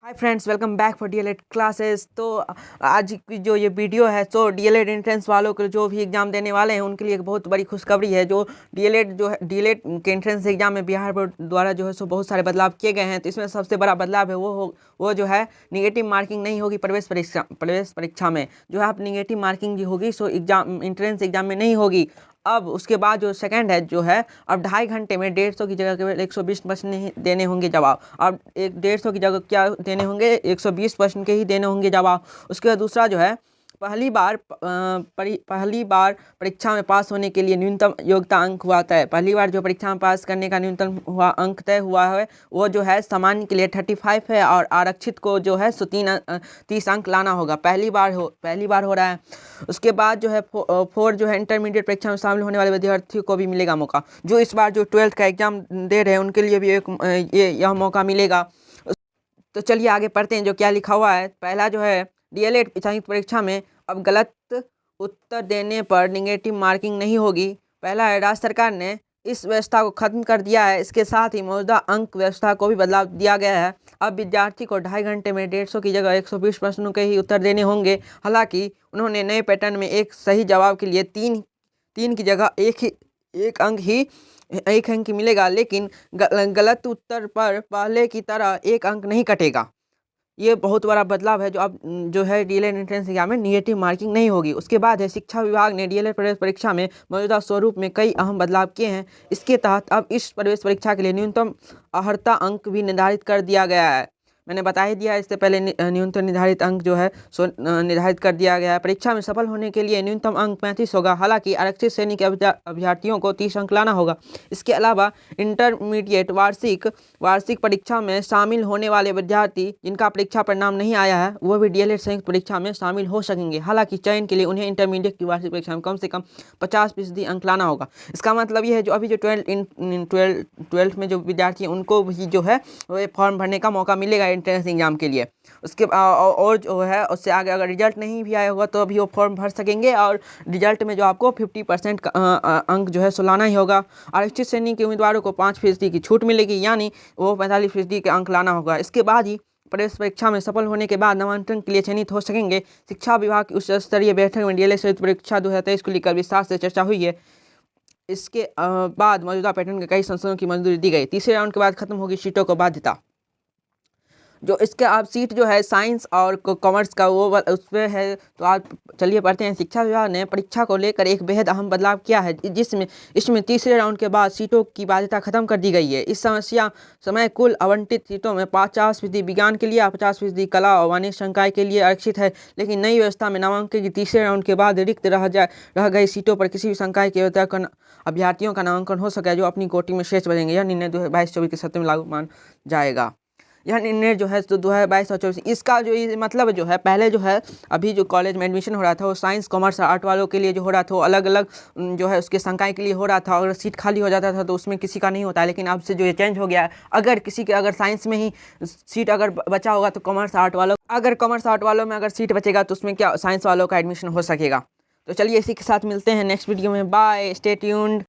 Hi friends, welcome back for DElEd classes. तो आज की जो ये वीडियो है सो डीएलएड एंट्रेंस वालों के जो भी एग्ज़ाम देने वाले हैं उनके लिए एक बहुत बड़ी खुशखबरी है। जो डीएलएड के एंट्रेंस एग्जाम में बिहार बोर्ड द्वारा जो है सो बहुत सारे बदलाव किए गए हैं। तो इसमें सबसे बड़ा बदलाव है वो जो है निगेटिव मार्किंग नहीं होगी प्रवेश परीक्षा में। जो है आप निगेटिव मार्किंग जो होगी सो एग्जाम एंट्रेंस एग्जाम में नहीं होगी। अब उसके बाद जो सेकंड है जो है अब 2.5 घंटे में 150 की जगह केवल 120% ही देने होंगे जवाब। अब 150 की जगह क्या देने होंगे, 120% के ही देने होंगे जवाब। उसके बाद दूसरा जो है पहली बार परीक्षा में पास होने के लिए न्यूनतम योग्यता अंक हुआ तय। पहली बार जो परीक्षा में पास करने का न्यूनतम अंक तय हुआ है वो जो है सामान्य के लिए 35 है और आरक्षित को जो है 30 अंक लाना होगा। पहली बार हो रहा है। उसके बाद जो है जो है इंटरमीडिएट परीक्षा में शामिल होने वाले विद्यार्थियों को भी मिलेगा मौका। जो इस बार जो 12th का एग्जाम दे रहे हैं उनके लिए भी यह मौका मिलेगा। तो चलिए आगे पढ़ते हैं जो क्या लिखा हुआ है। पहला जो है डीएलएड संयुक्त परीक्षा में अब गलत उत्तर देने पर निगेटिव मार्किंग नहीं होगी। पहला है राज्य सरकार ने इस व्यवस्था को खत्म कर दिया है। इसके साथ ही मौजूदा अंक व्यवस्था को भी बदलाव दिया गया है। अब विद्यार्थी को 2.5 घंटे में 150 की जगह 120 प्रश्नों के ही उत्तर देने होंगे। हालांकि उन्होंने नए पैटर्न में एक सही जवाब के लिए तीन की जगह एक अंक ही मिलेगा, लेकिन गलत उत्तर पर पहले की तरह एक अंक नहीं कटेगा। ये बहुत बड़ा बदलाव है। जो अब जो है डीएलएड एंट्रेंस एग्जाम में निगेटिव मार्किंग नहीं होगी। उसके बाद है शिक्षा विभाग ने डीएलएड प्रवेश परीक्षा में मौजूदा स्वरूप में कई अहम बदलाव किए हैं। इसके तहत अब इस प्रवेश परीक्षा के लिए न्यूनतम अर्हता अंक भी निर्धारित कर दिया गया है। मैंने बता ही दिया, इससे पहले न्यूनतम निर्धारित अंक जो है सो निर्धारित कर दिया गया है। परीक्षा में सफल होने के लिए न्यूनतम अंक 35 होगा। हालांकि आरक्षित श्रेणी के अभ्यर्थियों को 30 अंक लाना होगा। इसके अलावा इंटरमीडिएट वार्षिक परीक्षा में शामिल होने वाले विद्यार्थी जिनका परीक्षा परिणाम नहीं आया है वो भी डीएलएड संयुक्त परीक्षा में शामिल हो सकेंगे। हालांकि चयन के लिए उन्हें इंटरमीडिएट की वार्षिक परीक्षा में कम से कम 50% अंक लाना होगा। इसका मतलब ये है जो अभी जो 12th में जो विद्यार्थी हैं उनको भी जो है वो फॉर्म भरने का मौका मिलेगा एंट्रेंस एग्जाम के लिए। उसके और जो है उससे आगे अगर रिजल्ट नहीं भी आया होगा तो अभी वो फॉर्म भर सकेंगे और रिजल्ट में जो आपको 50% अंक जो है सो लाना ही होगा। आरक्षित श्रेणी के उम्मीदवारों को 5% की छूट मिलेगी, यानी वो 45% के अंक लाना होगा। इसके बाद ही प्रवेश परीक्षा में सफल होने के बाद नामांकन के लिए चयनित हो सकेंगे। शिक्षा विभाग की उच्च स्तरीय बैठक में डीएलएड संयुक्त परीक्षा 2023 को लेकर विस्तार से चर्चा हुई है। इसके बाद मौजूदा पैटर्न के कई संशोधनों की मंजूरी दी गई। तीसरे राउंड के बाद खत्म होगी सीटों को बाध्यता। जो इसके आप सीट जो है साइंस और कॉमर्स का वो उसमें है। तो आप चलिए पढ़ते हैं। शिक्षा विभाग ने परीक्षा को लेकर एक बेहद अहम बदलाव किया है, इसमें तीसरे राउंड के बाद सीटों की बाध्यता खत्म कर दी गई है। इस समय कुल आवंटित सीटों में 50% विज्ञान के लिए, 50% कला और वाणिज्य संकाय के लिए आरक्षित है। लेकिन नई व्यवस्था में नामांकन की तीसरे राउंड के बाद रिक्त रह गई सीटों पर किसी भी संकाय के अभ्यर्थियों का नामांकन हो सके जो अपनी कोटि में शेष बचेंगे। यह निर्णय 2022-24 के सत्र में लागू मान जाएगा। यह निर्णय जो है तो 2022 और 24 इसका जो मतलब जो है पहले जो है अभी जो कॉलेज में एडमिशन हो रहा था वो साइंस कॉमर्स आर्ट वालों के लिए जो हो रहा था वो अलग अलग जो है उसके संकाय के लिए हो रहा था। अगर सीट खाली हो जाता था तो उसमें किसी का नहीं होता है। लेकिन अब से जो ये चेंज हो गया है, अगर साइंस में ही सीट अगर बचा होगा तो कॉमर्स आर्ट वालों में अगर सीट बचेगा तो उसमें क्या साइंस वालों का एडमिशन हो सकेगा। तो चलिए इसी के साथ मिलते हैं नेक्स्ट वीडियो में। Bye, stay tuned.